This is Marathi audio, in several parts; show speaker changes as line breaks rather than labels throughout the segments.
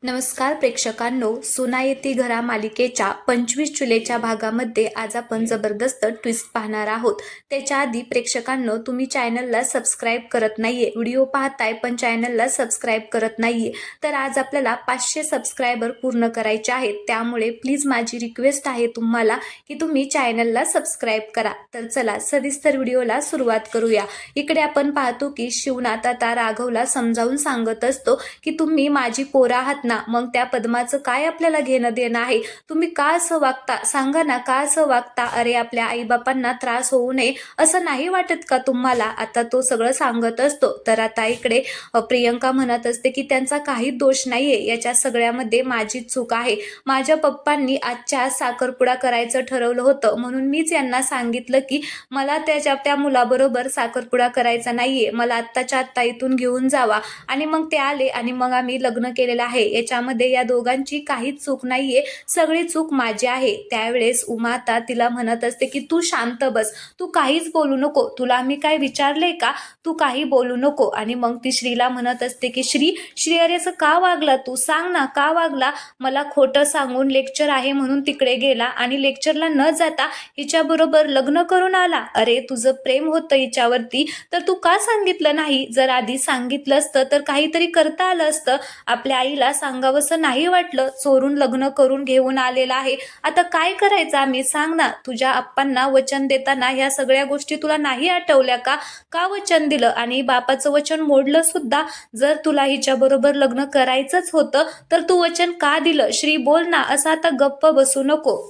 नमस्कार प्रेक्षकांनो, सुना येती घरा मालिकेच्या 25 जुलैच्या भागामध्ये आज आपण जबरदस्त ट्विस्ट पाहणार आहोत. त्याच्या आधी प्रेक्षकांनो, तुम्ही चॅनलला सबस्क्राईब करत नाहीये, व्हिडिओ पाहताय पण चॅनलला सबस्क्राईब करत नाहीये, तर आज आपल्याला 500 सबस्क्रायबर पूर्ण करायचे आहेत. त्यामुळे प्लीज माझी रिक्वेस्ट आहे तुम्हाला की तुम्ही चॅनलला सबस्क्राईब करा. तर चला सविस्तर व्हिडिओला सुरुवात करूया. इकडे आपण पाहतो की शिवनाथ आता राघवला समजावून सांगत असतो की तुम्ही माझी पोरं आहात ना, मग त्या पद्माचं काय आपल्याला घेणं देणं आहे? तुम्ही का असं वागता? सांगा ना, का असं वागता? अरे आपल्या आईबापांना त्रास होऊ नये असं नाही वाटत का तुम्हाला? आता तो सगळं सांगत असतो. तर आता इकडे प्रियंका म्हणत असते की त्यांचा काही दोष नाहीये, याच्या सगळ्यामध्ये माझी चूक आहे. माझ्या पप्पांनी आजच्या आज साखरपुडा करायचं ठरवलं होतं, म्हणून मीच यांना सांगितलं की मला त्या मुलाबरोबर साखरपुडा करायचा नाहीये, मला आत्ताच्या आत्ता इथून घेऊन जावा. आणि मग ते आले आणि मग आम्ही लग्न केलेलं आहे. याच्यामध्ये या दोघांची काहीच चूक नाहीये, सगळी चूक माझी आहे. त्यावेळेस उमा आता तिला म्हणत असते की तू शांत बस, तू काहीच बोलू नको, तुला मी काय विचारले का? तू काही बोलू नको. आणि मग ती श्रीला म्हणत असते की श्री अरे असं का वागला तू? सांग ना का वागला? मला खोटं सांगून लेक्चर आहे म्हणून तिकडे गेला आणि लेक्चरला न जाता हिच्याबरोबर लग्न करून आला. अरे तुझं प्रेम होतं हिच्यावरती, तर तू का सांगितलं नाही? जर आधी सांगितलं असतं तर काहीतरी करता आलं असतं. आपल्या आईला सांगावंसं नाही वाटलं, चोरून लग्न करून घेऊन आलेला आहे, आता काय करायचं आम्ही? सांग ना. तुझ्या आप्पांना वचन देताना ह्या सगळ्या गोष्टी तुला नाही आठवल्या का? का वचन दिलं आणि बापाचं वचन मोडलं सुद्धा? जर तुला हिच्याबरोबर लग्न करायचंच होतं तर तू वचन का दिलं? श्री बोल ना, असं आता गप्प बसू नको.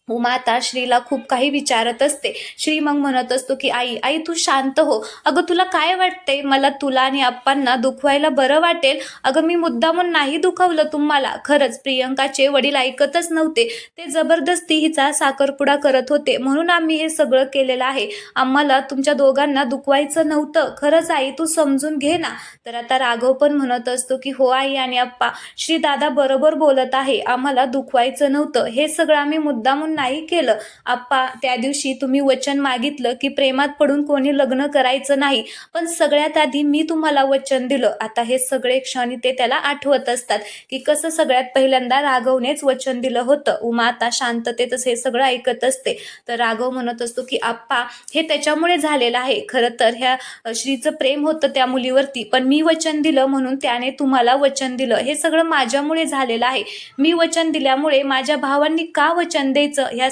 उमा आता श्रीला खूप काही विचारत असते. श्री मग म्हणत असतो की आई तू शांत हो. अगं तुला काय वाटतंय? मला तुला आणि आप्पांना दुखवायला बरं वाटेल? अगं मी मुद्दामून नाही दुखावलं तुम्हाला. खरंच प्रियंकाचे वडील ऐकतच नव्हते, ते जबरदस्ती हिचा साखरपुडा करत होते, म्हणून आम्ही हे सगळं केलेलं आहे. आम्हाला तुमच्या दोघांना दुखवायचं नव्हतं. खरंच आई तू समजून घे ना. तर आता राघव पण म्हणत असतो की हो आई आणि आप्पा, श्री दादा बरोबर बोलत आहे, आम्हाला दुखवायचं नव्हतं, हे सगळं आम्ही मुद्दामून नाही केलं. आप्पा त्या दिवशी तुम्ही वचन मागितलं की प्रेमात पडून कोणी लग्न करायचं नाही, पण सगळ्यात आधी मी तुम्हाला वचन दिलं. आता हे सगळे क्षण ते त्याला आठवत असतात की कसं सगळ्यात पहिल्यांदा राघवनेच वचन दिलं होतं. उमा आता शांततेतच हे सगळं ऐकत असते. तर राघव म्हणत असतो की आप्पा हे त्याच्यामुळे झालेलं आहे, खरं तर ह्या श्रीचं प्रेम होतं त्या मुलीवरती, पण मी वचन दिलं म्हणून त्याने तुम्हाला वचन दिलं. हे सगळं माझ्यामुळे झालेलं आहे. मी वचन दिल्यामुळे माझ्या भावांनी का वचन द्यायचं? ह्या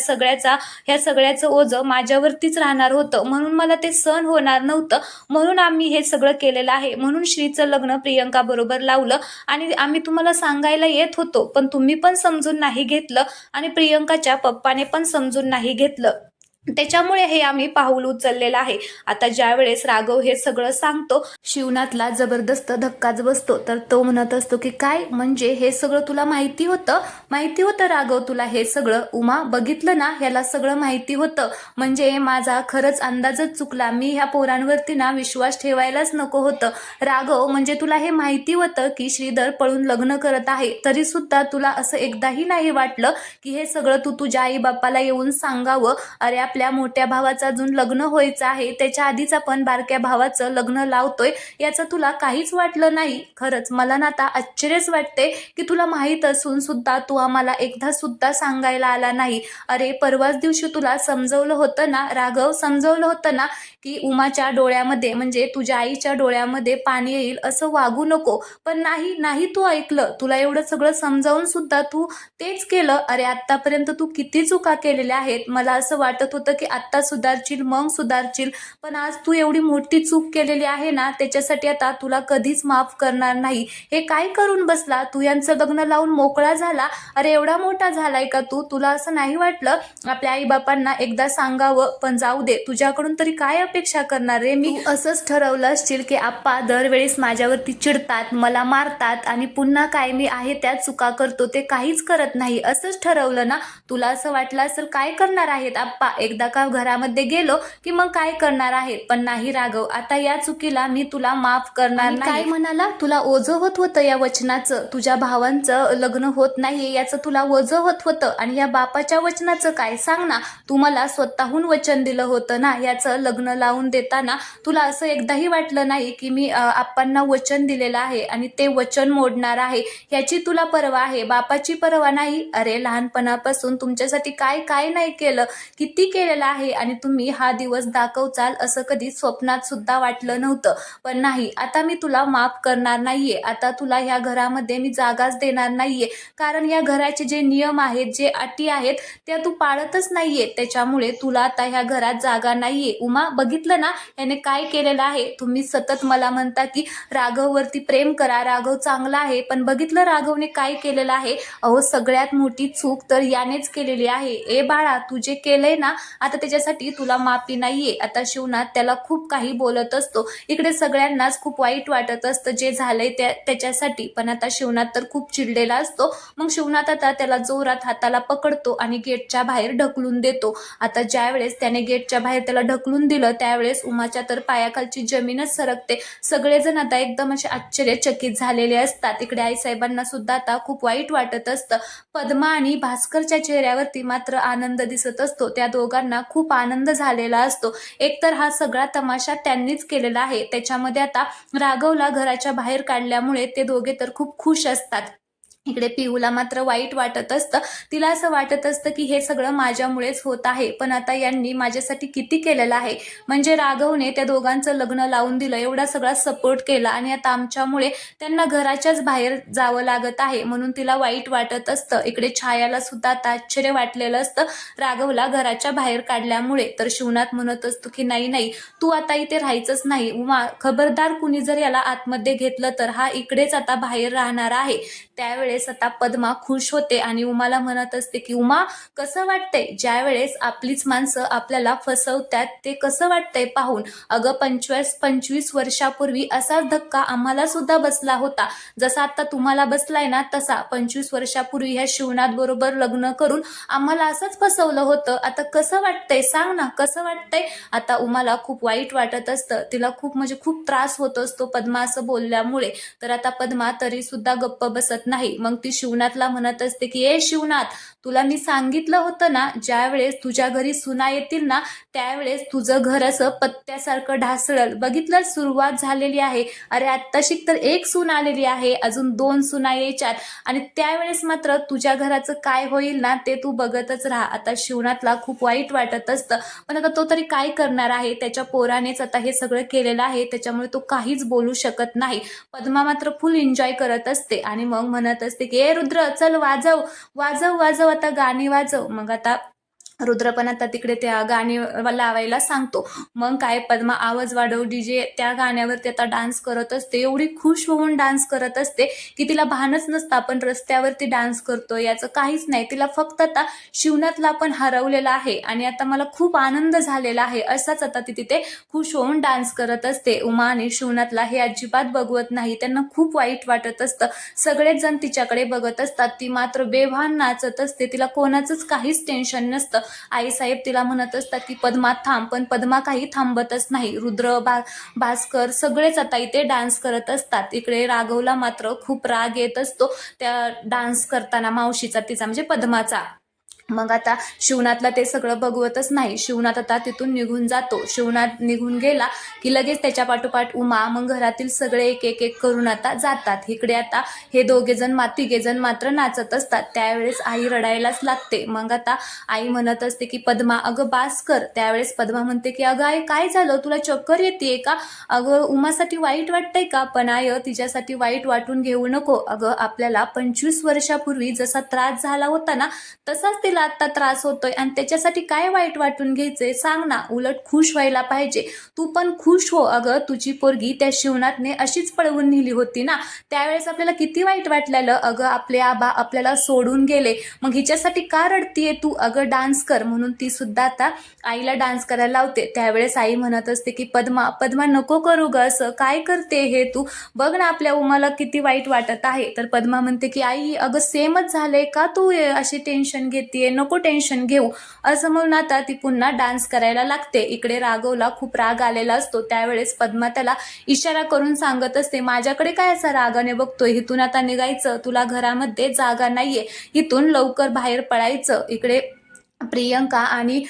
सगळ्याचं ओझं माझ्यावरतीच राहणार होतं, म्हणून मला ते सहन होणार नव्हतं, म्हणून आम्ही हे सगळं केलेलं आहे. म्हणून श्रीचं लग्न प्रियंका बरोबर लावलं आणि आम्ही तुम्हाला सांगायला येत होतो, पण तुम्ही पण समजून नाही घेतलं आणि प्रियंकाच्या पप्पाने पण समजून नाही घेतलं, त्याच्यामुळे हे आम्ही पाऊल उचललेलं आहे. आता ज्या वेळेस राघव हे सगळं सांगतो, शिवनाथला जबरदस्त धक्काच बसतो. तर तो म्हणत असतो की काय म्हणजे हे सगळं तुला माहिती होतं राघव तुला हे सगळं? उमा बघितलं ना, ह्याला सगळं माहिती होतं, म्हणजे माझा खरंच अंदाजच चुकला. मी ह्या पोरांवरती ना विश्वास ठेवायलाच नको होतं. राघव म्हणजे तुला हे माहिती होतं की श्रीधर पळून लग्न करत आहे, तरी सुद्धा तुला असं एकदाही नाही वाटलं की हे सगळं तू तुझ्या आई बापाला येऊन सांगावं? अरे आपल्या मोठ्या भावाचं अजून लग्न व्हायचं आहे, त्याच्या आधीच आपण बारक्या भावाचं लग्न लावतोय, याचं तुला काहीच वाटलं नाही? खरंच मला ना आता आश्चर्यच वाटते की तुला माहीत असून सुद्धा तू आम्हाला एकदा सुद्धा सांगायला आला नाही. अरे परवाच दिवशी तुला समजवलं होतं ना राघव, समजवलं होतं ना की उमाच्या डोळ्यामध्ये म्हणजे तुझ्या आईच्या डोळ्यामध्ये पाणी येईल, असं वागू नको, पण नाही तू ऐकलं. तुला एवढं सगळं समजावून सुद्धा तू तेच केलं. अरे आतापर्यंत तू किती चुका केलेल्या आहेत. मला असं वाटत होतं की आत्ता सुधारशील, मग सुधारशील, पण आज तू एवढी मोठी चूक केलेली आहे ना, त्याच्यासाठी आता तुला कधीच माफ करणार नाही. हे काय करून बसला तू? यांचं लग्न लावून मोकळा झाला. अरे एवढा मोठा झालाय का तू? तुला असं नाही वाटलं आपल्या आई बापांना एकदा सांगावं? पण जाऊ दे, तुझ्याकडून तरी काय अपेक्षा करणार रे मी? असंच ठरवलं असशील की आप्पा दरवेळेस माझ्यावरती चिडतात, मला मारतात आणि पुन्हा काय मी आहे त्या चुका करतो, ते काहीच करत नाही, असंच ठरवलं ना? तुला असं वाटलं असेल काय करणार आहेत आप्पा? एकदा का घरामध्ये गेलो की मग काय करणार आहे. पण नाही राघव, आता या चुकीला मी तुला माफ करणार नाही. काय म्हणाला, तुला ओझं होत होतं या वचनाचं, तुझ्या भावांचं लग्न होत नाही याचं तुला ओझं होत होतं, आणि या बापाच्या वचनाचं काय सांग ना. तू मला स्वतःहून वचन दिलं होतं ना याचं लग्न लावून देताना, तुला असं एकदाही वाटलं नाही की मी आप्पांना वचन दिलेलं आहे आणि ते वचन मोडणार आहे याची तुला पर्वा आहे, बापाची पर्वा नाही. अरे लहानपणापासून तुमच्यासाठी काय काय नाही केलं, किती केलेलं आहे, आणि तुम्ही हा दिवस दाखवचाल असं कधी स्वप्नात सुद्धा वाटलं नव्हतं. पण नाही, आता मी तुला माफ करणार नाहीये. आता तुला ह्या घरामध्ये मी जागाच देणार नाहीये, कारण या घराचे जे नियम आहेत, जे अटी आहेत त्या तू पाळतच नाहीये. त्याच्यामुळे तुला आता ह्या घरात जागा नाहीये. उमा, बघितलं ना याने काय केलेलं आहे. तुम्ही सतत मला म्हणता की राघववरती प्रेम करा, राघव चांगला आहे, पण बघितलं राघवने काय केलेलं आहे. अहो, सगळ्यात मोठी चूक तर यानेच केलेली आहे. ए बाळा, तू जे केलंय ना, आता त्याच्यासाठी तुला माफी नाहीये. आता शिवनाथ त्याला खूप काही बोलत असतो. इकडे सगळ्यांनाच खूप वाईट वाटत असतं जे झालंय त्याच्यासाठी, पण आता शिवनाथ तर खूप चिडलेला असतो. मग शिवनाथ आता त्याला जोरात हाताला पकडतो आणि गेटच्या बाहेर ढकलून देतो. आता ज्या वेळेस त्याने गेटच्या बाहेर त्याला ढकलून दिलं त्यावेळेस उमाच्या तर पायाखालची जमीनच सरकते. सगळेजण आता एकदम असे आश्चर्यचकित झालेले असतात. इकडे आईसाहेबांना सुद्धा आता खूप वाईट वाटत असतं. पद्मा आणि भास्करच्या चेहऱ्यावरती मात्र आनंद दिसत असतो. त्या दोघांना खूप आनंद झालेला असतो. एकतर हा सगळा तमाशा त्यांनीच केलेला आहे, त्याच्यामध्ये आता राघवला घराच्या बाहेर काढल्यामुळे ते दोघे तर खूप खुश असतात. इकडे पिहूला मात्र वाईट वाटत असतं. तिला असं वाटत असतं की हे सगळं माझ्यामुळेच होत आहे, पण आता यांनी माझ्यासाठी किती केलेलं आहे. म्हणजे राघवने त्या दोघांचं लग्न लावून दिलं, एवढा सगळा सपोर्ट केला, आणि आता आमच्यामुळे त्यांना घराच्याच बाहेर जावं लागत आहे, म्हणून तिला वाईट वाटत असतं. इकडे छायाला सुद्धा आता आश्चर्य वाटलेलं असतं राघवला घराच्या बाहेर काढल्यामुळे. तर शिवनाथ म्हणत असतो की नाही नाही, तू आता इथे राहायचंच नाही. उमा, खबरदार, कुणी जर याला आतमध्ये घेतलं तर हा इकडेच आता बाहेर राहणार आहे. त्यावेळेस आता पद्मा खुश होते आणि उमाला म्हणत असते की उमा, कसं वाटतंय ज्या वेळेस आपलीच माणसं आपल्याला फसवतात, ते कसं वाटतंय पाहून. अगं 25 वर्षापूर्वी असाच धक्का आम्हाला सुद्धा बसला होता, जसा आता तुम्हाला बसलाय ना तसा. 25 वर्षापूर्वी ह्या शिवनाथ बरोबर लग्न करून आम्हाला असंच फसवलं होतं. आता कसं वाटतंय सांग ना, कसं वाटतंय. आता उमाला खूप वाईट वाटत असतं. तिला खूप म्हणजे खूप त्रास होत असतो पद्मा असं बोलल्यामुळे. तर आता पद्मा तरी सुद्धा गप्प बसत नाही. मग ती शिवनाथला म्हणत असते की ए शिवनाथ, तुला मी सांगितलं होतं ना, ज्या वेळेस तुझ्या घरी सुना येतील ना त्यावेळेस तुझं घर असं पत्त्यासारखं ढासळल. बघितलं, सुरुवात झालेली आहे. अरे आत्ताशी तर एक सून आलेली आहे, अजून 2 सुना यायच्यात, आणि त्यावेळेस मात्र तुझ्या घराचं काय होईल ना ते तू बघतच राहा. आता शिवनाथला खूप वाईट वाटत असतं, पण आता तो तरी काय करणार आहे. त्याच्या पोरानेच आता हे सगळं केलेलं आहे, त्याच्यामुळे तो काहीच बोलू शकत नाही. पद्मा मात्र फुल एन्जॉय करत असते आणि मग म्हणत असते की ए रुद्र, चल वाजव वाजव वाजव, आता गाणी वाजव. मग आता रुद्र पण आता तिकडे त्या गाणी लावायला सांगतो. मग काय, पद्मा आवाज वाढव, डीजे त्या गाण्यावरती आता डान्स करत असते. एवढी खुश होऊन डान्स करत असते की तिला भानच नसतं आपण रस्त्यावरती डान्स करतो याचं काहीच नाही. तिला फक्त आता शिवनाथला पण हरवलेला आहे आणि आता मला खूप आनंद झालेला आहे असाच आता ती तिथे खुश होऊन डान्स करत असते. उमा आणि शिवनाथला हे अजिबात बघवत नाही, त्यांना खूप वाईट वाटत असतं. सगळेच जण तिच्याकडे बघत असतात, ती मात्र बेभान नाचत असते. तिला कोणाचंच काहीच टेन्शन नसतं. आईसाहेब तिला म्हणत असतात की पद्मा थांब, पण पद्मा काही थांबतच नाही. रुद्र, भास्कर सगळेच आता इथे डान्स करत असतात. इकडे राघवला मात्र खूप राग येत असतो त्या डान्स करताना मावशीचा, तिचा म्हणजे पद्माचा. मग आता शिवनाथला ते सगळं बघवतच नाही. शिवनाथ आता तिथून निघून जातो. शिवनाथ निघून गेला की लगेच त्याच्या पाठोपाठ उमा, मग घरातील सगळे एक एक एक करून आता जातात. इकडे आता हे तिघेजण मात्र नाचत असतात. त्यावेळेस आई रडायलाच लागते. मग आता आई म्हणत असते की पद्मा, अगं बास कर. त्यावेळेस पद्मा म्हणते की अगं आई, काय झालं, तुला चक्कर येते का. अगं उमासाठी वाईट वाटतंय का. पण आय, तिच्यासाठी वाईट वाटून घेऊ नको. अगं आपल्याला 25 वर्षापूर्वी जसा त्रास झाला होता ना तसाच तिला आता त्रास होतोय, आणि त्याच्यासाठी काय वाईट वाटून घ्यायचंय सांग ना. उलट खुश व्हायला पाहिजे. तू पण खुश हो. अगं तुझी पोरगी त्या शिवनाथने अशीच पळवून नेली होती ना, त्यावेळेस आपल्याला किती वाईट वाटलेलं. अगं आपले आबा आपल्याला सोडून गेले, मग हिच्यासाठी का रडतीये तू. अगं डान्स कर. म्हणून ती सुद्धा आता आईला डान्स करायला लावते. त्यावेळेस आई म्हणत असते की पद्मा नको करू ग असं, काय करते हे तू. बघ ना आपल्या उमाला किती वाईट वाटत आहे. तर पद्मा म्हणते की आई, अगं सेमच झालंय, का तू अशी टेन्शन घेतेय नको टेन्शन घेऊ असं म्हणून आता ती पुन्हा डान्स करायला लागते. इकडे राघवला खूप राग आलेला असतो. त्यावेळेस पद्मा त्याला इशारा करून सांगत असते, माझ्याकडे काय असा रागाने बघतोय, इथून आता निघायचं, तुला घरामध्ये जागा नाहीये, इथून लवकर बाहेर पडायचं. इकडे प्रियंका आणि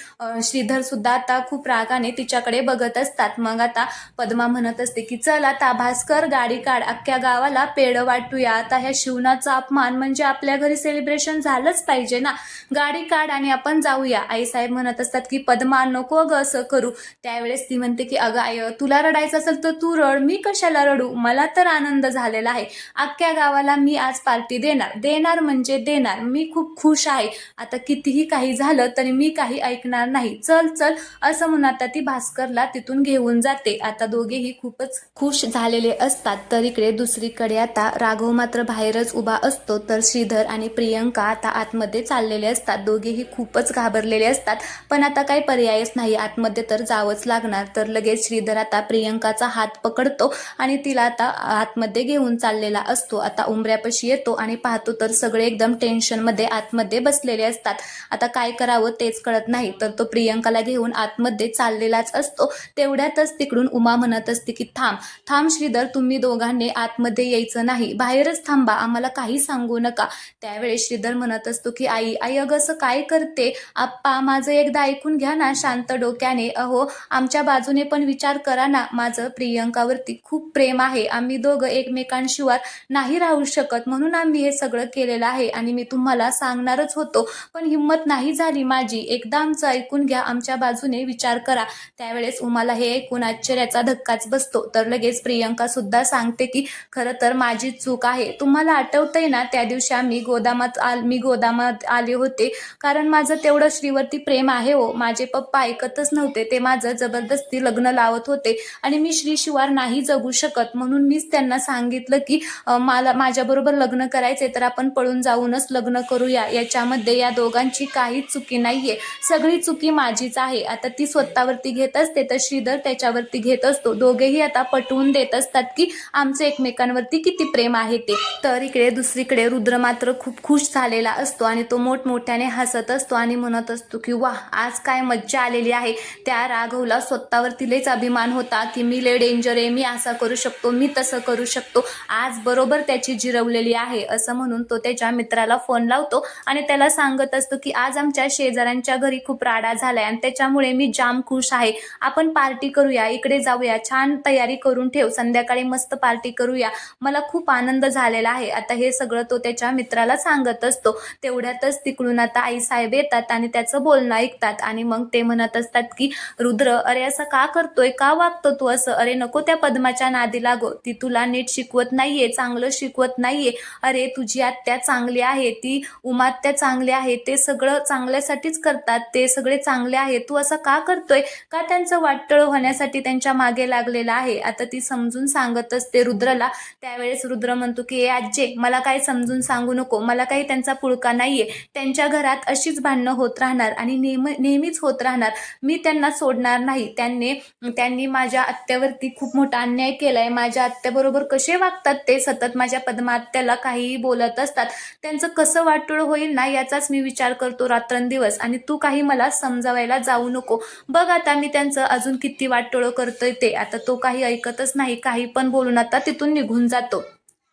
श्रीधर सुद्धा आता खूप रागाने तिच्याकडे बघत असतात. मग आता पद्मा म्हणत असते की चल आता भास्कर गाडी काढ, अख्ख्या गावाला पेढं वाटूया. आता ह्या शिवनाचा अपमान म्हणजे आपल्या घरी सेलिब्रेशन झालंच पाहिजे ना, गाडी काढ आणि आपण जाऊया. आईसाहेब म्हणत असतात की पद्मा नको अगं असं करू. त्यावेळेस ती म्हणते की अगं आई, तुला रडायचं असेल तर तू रड, मी कशाला रडू, मला तर आनंद झालेला आहे. अख्ख्या गावाला मी आज पार्टी देणार, देणार म्हणजे देणार. मी खूप खुश आहे. आता कितीही काही झालं तरी मी काही ऐकणार नाही. चल चल असं म्हणून आता ती भास्करला तिथून घेऊन जाते. आता दोघेही खूपच खुश झालेले असतात. तर इकडे दुसरीकडे आता राघव मात्र बाहेरच उभा असतो. तर श्रीधर आणि प्रियंका आता आतमध्ये चाललेले असतात. दोघेही खूपच घाबरलेले असतात, पण आता काही पर्यायच नाही, आतमध्ये तर जावंच लागणार. तर लगेच श्रीधर आता प्रियंकाचा हात पकडतो आणि तिला आता आतमध्ये घेऊन चाललेला असतो. आता उंबऱ्यापाशी येतो आणि पाहतो तर सगळे एकदम टेन्शनमध्ये आतमध्ये बसलेले असतात. आता काय करावं तेच कळत नाही. तर तो प्रियंकाला घेऊन आतमध्ये चाललेलाच असतो. तेवढ्यातच तिकडून उमा म्हणत असते की थांब थांब श्रीधर, तुम्ही दोघांनी आतमध्ये यायचं नाही, बाहेरच थांबा, आम्हाला काही सांगू नका. त्यावेळेस श्रीधर म्हणत असतो की आई आई अगं असं काय करते, आप्पा माझं एकदा ऐकून घ्या ना शांत डोक्याने. अहो आमच्या बाजूने पण विचार करा ना, माझं प्रियंकावरती खूप प्रेम आहे, आम्ही दोघं एकमेकांशिवाय नाही राहू शकत, म्हणून आम्ही हे सगळं केलेलं आहे आणि मी तुम्हाला सांगणारच होतो, पण हिंमत नाही झाली माझी. एकदा आमचं ऐकून घ्या, आमच्या बाजूने विचार करा. त्यावेळेस उमाला हे ऐकून आश्चर्याचा धक्काच बसतो. तर लगेच प्रियंका सुद्धा सांगते की खरं तर माझी चूक आहे. तुम्हाला आठवतंय ना त्या दिवशी मी गोदामात आले होते, कारण माझं तेवढं श्रीवरती प्रेम आहे हो. माझे पप्पा ऐकतच नव्हते, ते माझं जबरदस्ती लग्न लावत होते आणि मी श्रीशिवार नाही जगू शकत, म्हणून मीच त्यांना सांगितलं की मला माझ्याबरोबर लग्न करायचे तर आपण पळून जाऊनच लग्न करूया. याच्यामध्ये या दोघांची काहीच चुकी नाहीये, सगळी चुकी माझीच आहे. आता ती स्वतःवरती घेत असते तर श्रीधर त्याच्यावरती घेत असतो. दोघेही आता पटवून देत असतात की आमचं एकमेकांवरती किती प्रेम आहे ते. तर इकडे दुसरीकडे रुद्र मात्र खूप खुश झालेला असतो आणि तो मोठमोठ्याने हसत असतो आणि म्हणत असतो की वाह, आज काय मज्जा आलेली आहे. त्या राघवला स्वतःवरती लयच अभिमान होता की मी लय डेंजर आहे, मी असा करू शकतो, मी तसं करू शकतो, आज बरोबर त्याची जिरवलेली आहे असं म्हणून तो त्याच्या मित्राला फोन लावतो आणि त्याला सांगत असतो की आज आमच्या शेजाऱ्यांच्या घरी खूप राडा झालाय आणि त्याच्यामुळे मी जाम खुश आहे, आपण पार्टी करूया, इकडे जाऊया, छान तयारी करून ठेव, संध्याकाळी मस्त पार्टी करूया, मला खूप आनंद झालेला आहे. आता हे सगळं तो त्याच्या मित्राला सांगत असतो. तेवढ्यातच तिकडून आता आईसाहेब येतात आणि त्याचं बोलणं ऐकतात आणि मग ते म्हणत असतात की रुद्र, अरे असं का करतोय, का वागतो तू असं, अरे नको त्या पद्माच्या नादी लागो, ती तुला नीट शिकवत नाहीये, चांगलं शिकवत नाहीये. अरे तुझी आत्या चांगली आहे, ती उमात्या चांगली आहे, ते सगळं चांगल्यासाठीच करतात, ते सगळे चांगले आहे, तू असं का करतोय, का त्यांचं वाटोळं होण्यासाठी त्यांच्या मागे लागलेला आहे. आता ती समजून सांगत असते रुद्रला. त्यावेळेस रुद्र म्हणतो की आज्जे, मला काय समजून सांगू नको, मला काही त्यांचा पुळका नाहीये, त्यांच्या घरात अशीच भांडणं होत राहणार आणि नेहमीच होत राहणार, मी त्यांना सोडणार नाही. त्यांनी माझ्या आत्यावरती खूप मोठा अन्याय केलाय, माझ्या आत्याबरोबर कसे वागतात ते, सतत माझ्या पद्मा आत्याला काहीही बोलत असतात, त्यांचं कसं वाटोळं होईल ना याचाच मी विचार करतो रात्रंदिवस आणि तू काही मला समजावायला जाऊ नको. बघ आता मी त्यांचं अजून किती वाटोळं करतोय ते. आता तो काही ऐकतच नाही, काही पण बोलून आता तिथून निघून जातो.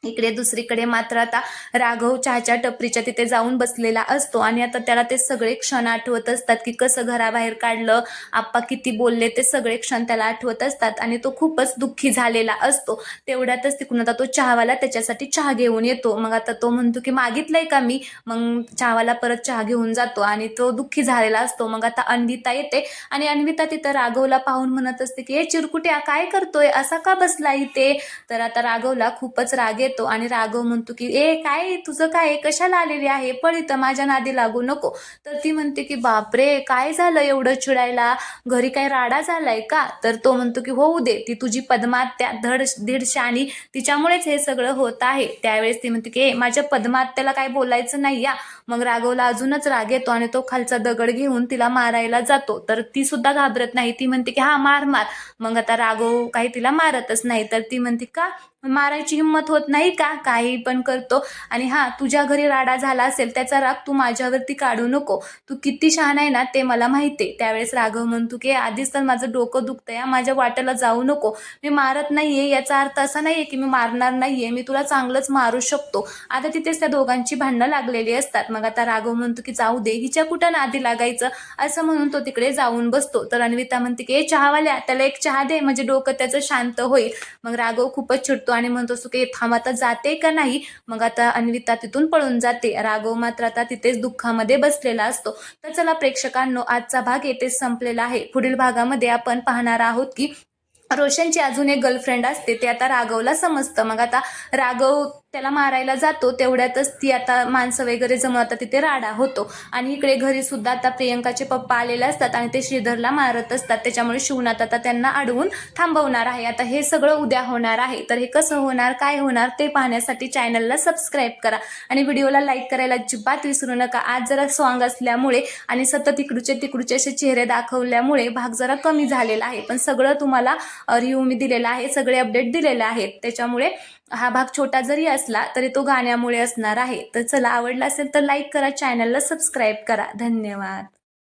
इकडे दुसरीकडे मात्र आता राघव चहाच्या टपरीच्या तिथे जाऊन बसलेला असतो आणि आता त्याला ते सगळे क्षण आठवत असतात की कसं घराबाहेर काढलं, आप्पा किती बोलले, ते सगळे क्षण त्याला आठवत असतात आणि तो खूपच दुःखी झालेला असतो. तेवढ्यातच तिकडून आता तो चहावाला त्याच्यासाठी चहा घेऊन येतो. मग आता तो म्हणतो की मागितलंय का मी, मग चहावाला परत चहा घेऊन जातो आणि तो दुःखी झालेला असतो. मग आता अन्विता येते आणि अन्विता तिथं राघवला पाहून म्हणत असते की हे चिरकुट्या काय करतोय, असा का बसला इथे. तर आता राघवला खूपच राग येतो आणि राघव म्हणतो की काय तुझं काय, कशाला आलेली आहे, पण इथं माझ्या नादी लागू नको. तर ती म्हणते की बापरे काय झालं एवढं चिडायला, घरी काय राडा झालाय का. तर तो म्हणतो की होऊ दे, ती तुझी पद्मात्या धड शाणी, तिच्यामुळेच हे सगळं होत आहे. त्यावेळेस ती म्हणते की माझ्या पद्मात्याला काय बोलायचं नाही या, मग राघवला अजूनच राग येतो आणि तो खालचा दगड घेऊन तिला मारायला जातो. तर ती सुद्धा घाबरत नाही, ती म्हणते की हा मार मार. मग आता राघव काही तिला मारतच नाही, तर ती म्हणते का मारायची हिंमत होत नाही का, काही पण करतो. आणि हा, तुझ्या घरी राडा झाला असेल त्याचा राग तू माझ्यावरती काढू नको, तू किती छान आहे ना ते मला माहितीये. त्यावेळेस राघव म्हणतो की आधीच तर माझं डोकं दुखतंय, माझ्या वाट्याला जाऊ नको, मी मारत नाहीये याचा अर्थ असा नाहीये की मी मारणार नाहीये, मी तुला चांगलंच मारू शकतो. आता तिथेच त्या दोघांची भांडणं लागलेली असतात. मग आता राघव म्हणतो की जाऊ दे, हिच्या कुठं नादी लागायचं, असं म्हणून तो तिकडे जाऊन बसतो. तर अन्विता म्हणते की चहावाल्या त्याला एक चहा दे, म्हणजे डोकं त्याचं शांत होईल. मग राघव खूपच चिडतो आणि म्हणतो की थांब, आता जाते का नाही. मग आता अन्विता तिथून पळून जाते. राघव मात्र आता तिथेच दुःखामध्ये बसलेला असतो. तर चला प्रेक्षकांनो, आजचा भाग येथेच संपलेला आहे. पुढील भागामध्ये आपण पाहणार आहोत की रोशनची अजून एक गर्लफ्रेंड असते, ते आता राघवला समजतं. मग आता राघव त्याला मारायला जातो, तेवढ्यातच ती आता माणसं वगैरे जमून आता तिथे राडा होतो. आणि इकडे घरी सुद्धा आता प्रियंकाचे पप्पा आलेले असतात आणि ते श्रीधरला मारत असतात. त्याच्यामुळे शिवनाथ आता त्यांना अडवून थांबवणार आहे. आता हे सगळं उद्या होणार आहे. तर हे कसं होणार, काय होणार ते पाहण्यासाठी चॅनलला सबस्क्राईब करा आणि व्हिडिओला लाईक करायला अजिबात विसरू नका. आज जरा सॉन्ग असल्यामुळे आणि सतत इकडचे असे चेहरे दाखवल्यामुळे भाग जरा कमी झालेला आहे, पण सगळं तुम्हाला रिव्ह्यू मी दिलेला आहे, सगळे अपडेट दिलेले आहेत. त्याच्यामुळे हा भाग छोटा जरी असला तरी तो गाण्यामुळे असणार आहे. तर चला, आवडला असेल तर लाईक करा, चॅनलला सबस्क्राईब करा. धन्यवाद.